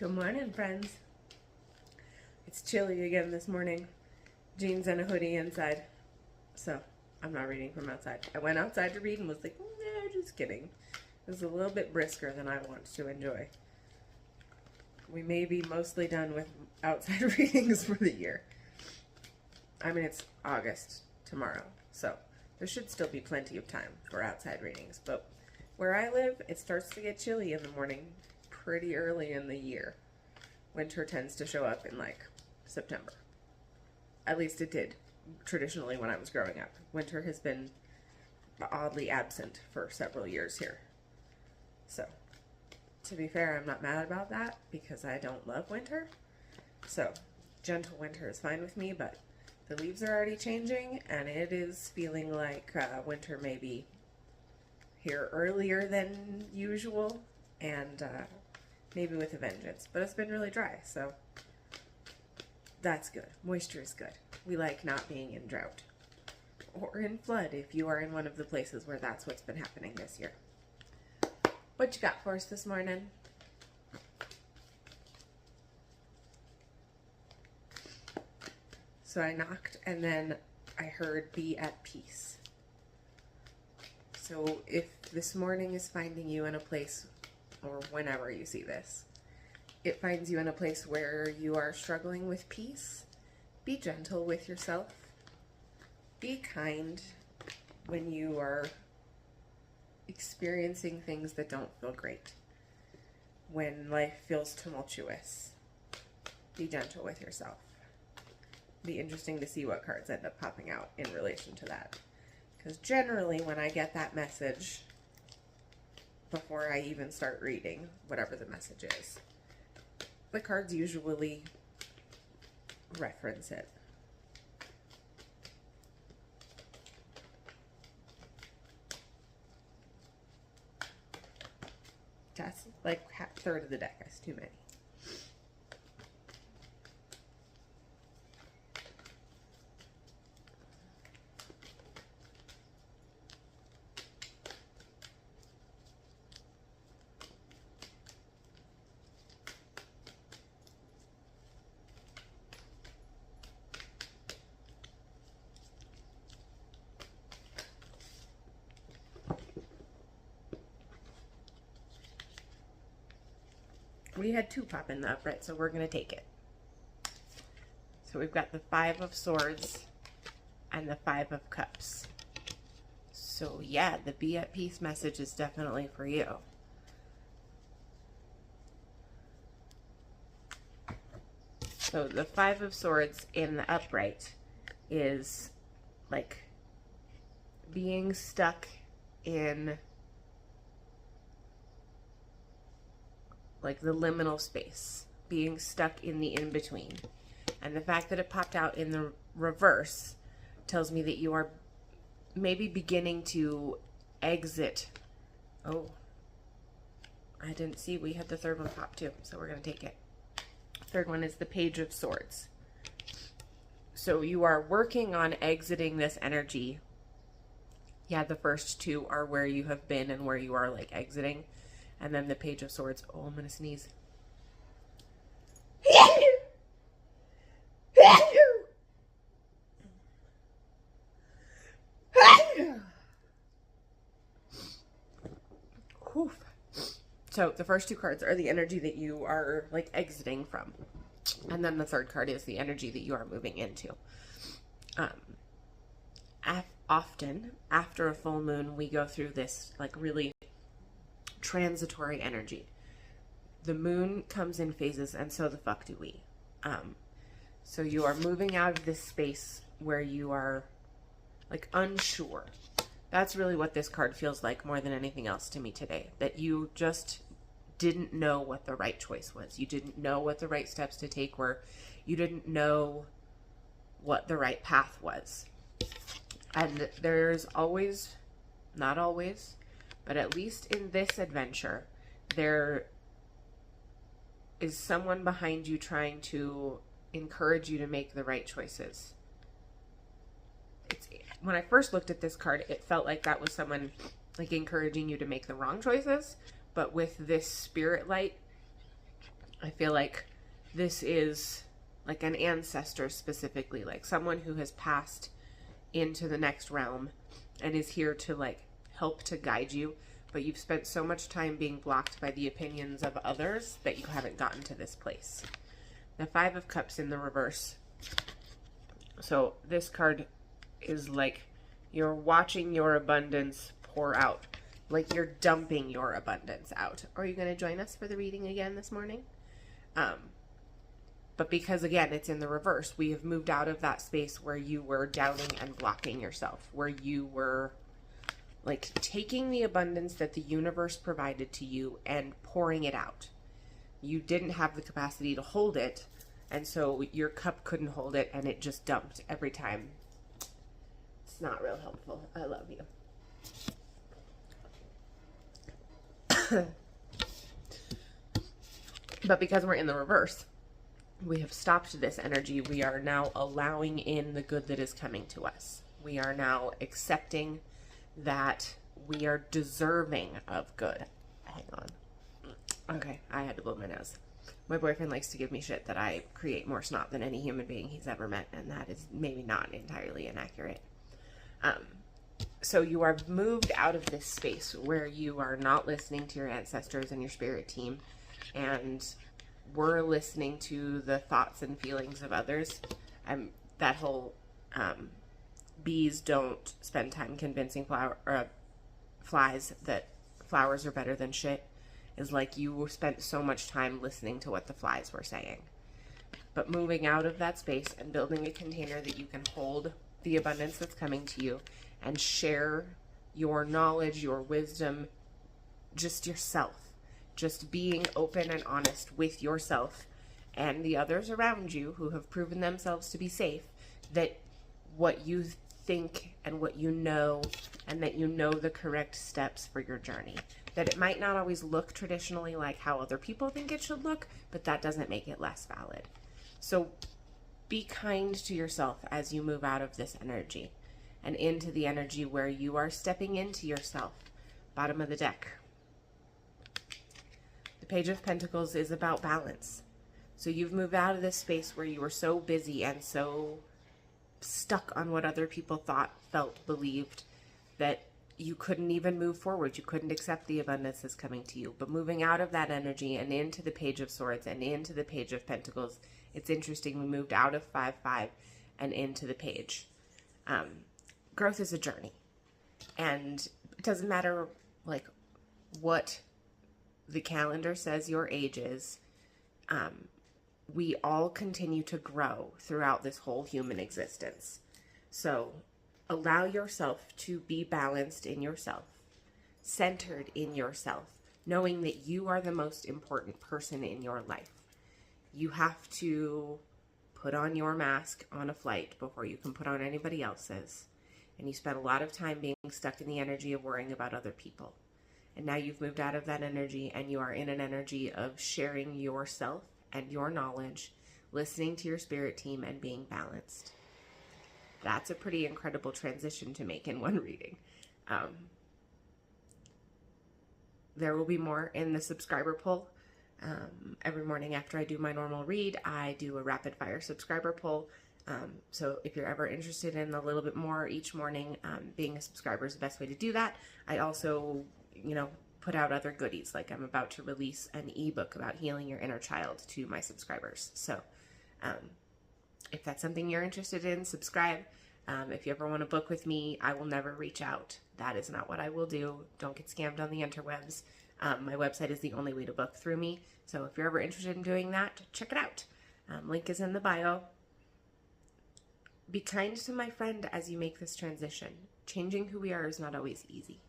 Good morning, friends. It's chilly again this morning. Jeans and a hoodie inside. So, I'm not reading from outside. I went outside to read and was like, nah, just kidding. It was a little bit brisker than I want to enjoy. We may be mostly done with outside readings for the year. I mean, it's August tomorrow, so there should still be plenty of time for outside readings. But where I live, it starts to get chilly in the morning pretty early in the year. Winter tends to show up in like September. At least it did traditionally when I was growing up. Winter has been oddly absent for several years here. So, to be fair, I'm not mad about that because I don't love winter. So, gentle winter is fine with me, but the leaves are already changing and it is feeling like winter may be here earlier than usual and maybe with a vengeance. But it's been really dry, so that's good. Moisture is good. We like not being in drought or in flood if you are in one of the places where that's what's been happening this year. What you got for us this morning? So I knocked and then I heard be at peace. So if this morning is finding you in a place, or whenever you see this, it finds you in a place where you are struggling with peace, be gentle with yourself. Be kind when you are experiencing things that don't feel great. When life feels tumultuous, be gentle with yourself. Be interesting to see what cards end up popping out in relation to that. Because generally when I get that message, before I even start reading, whatever the message is, the cards usually reference it. That's like a third of the deck. That's too many. We had two pop in the upright, so we're going to take it. So we've got the Five of Swords and the Five of Cups. So yeah, the be at peace message is definitely for you. So the Five of Swords in the upright is like being stuck in like the liminal space, being stuck in the in-between. And the fact that it popped out in the reverse tells me that you are maybe beginning to exit. Oh, I didn't see we had the third one pop too, so we're gonna take it. Third one is the Page of Swords. So you are working on exiting this energy. Yeah, the first two are where you have been and where you are like exiting. And then the Page of Swords. Oh, I'm going to sneeze. So the first two cards are the energy that you are like exiting from. And then the third card is the energy that you are moving into. Often after a full moon, we go through this like really transitory energy. The moon comes in phases, and so the fuck do we. So you are moving out of this space where you are like unsure. That's really what this card feels like more than anything else to me today. That you just didn't know what the right choice was. You didn't know what the right steps to take were. You didn't know what the right path was. And there's always, not always, but at least in this adventure, there is someone behind you trying to encourage you to make the right choices. When I first looked at this card, it felt like that was someone like encouraging you to make the wrong choices. But with this spirit light, I feel like this is like an ancestor specifically, like someone who has passed into the next realm and is here to like help to guide you, but you've spent so much time being blocked by the opinions of others that you haven't gotten to this place. The Five of Cups in the reverse. So this card is like you're watching your abundance pour out, like you're dumping your abundance out. Are you going to join us for the reading again this morning? But because, again, it's in the reverse, we have moved out of that space where you were doubting and blocking yourself, where you were like taking the abundance that the universe provided to you and pouring it out. You didn't have the capacity to hold it, and so your cup couldn't hold it, and it just dumped every time. It's not real helpful. I love you. But because we're in the reverse, we have stopped this energy. We are now allowing in the good that is coming to us. We are now accepting that we are deserving of good. Hang on. Okay, I had to blow my nose. My boyfriend likes to give me shit that I create more snot than any human being he's ever met, and that is maybe not entirely inaccurate. So you are moved out of this space where you are not listening to your ancestors and your spirit team, and we're listening to the thoughts and feelings of others. That whole bees don't spend time convincing flies that flowers are better than shit is like you spent so much time listening to what the flies were saying. But moving out of that space and building a container that you can hold the abundance that's coming to you and share your knowledge, your wisdom, just yourself. Just being open and honest with yourself and the others around you who have proven themselves to be safe, that what you think and what you know, and that you know the correct steps for your journey. That it might not always look traditionally like how other people think it should look, but that doesn't make it less valid. So be kind to yourself as you move out of this energy and into the energy where you are stepping into yourself. Bottom of the deck. The Page of Pentacles is about balance. So you've moved out of this space where you were so busy and so stuck on what other people thought, felt, believed, that you couldn't even move forward. You couldn't accept the abundance that's coming to you. But moving out of that energy and into the Page of Swords and into the Page of Pentacles, it's interesting. We moved out of 5-5 and into the Page. Growth is a journey. And it doesn't matter like what the calendar says your age is. We all continue to grow throughout this whole human existence. So allow yourself to be balanced in yourself, centered in yourself, knowing that you are the most important person in your life. You have to put on your mask on a flight before you can put on anybody else's. And you spend a lot of time being stuck in the energy of worrying about other people. And now you've moved out of that energy and you are in an energy of sharing yourself and your knowledge, listening to your spirit team, and being balanced. That's a pretty incredible transition to make in one reading. There will be more in the subscriber poll. Every morning after I do my normal read, I do a rapid fire subscriber poll. So if you're ever interested in a little bit more each morning, being a subscriber is the best way to do that. I also, put out other goodies. Like I'm about to release an ebook about healing your inner child to my subscribers. So if that's something you're interested in, subscribe. If you ever want to book with me, I will never reach out. That is not what I will do. Don't get scammed on the interwebs. My website is the only way to book through me. So if you're ever interested in doing that, check it out. Link is in the bio. Be kind to my friend as you make this transition. Changing who we are is not always easy.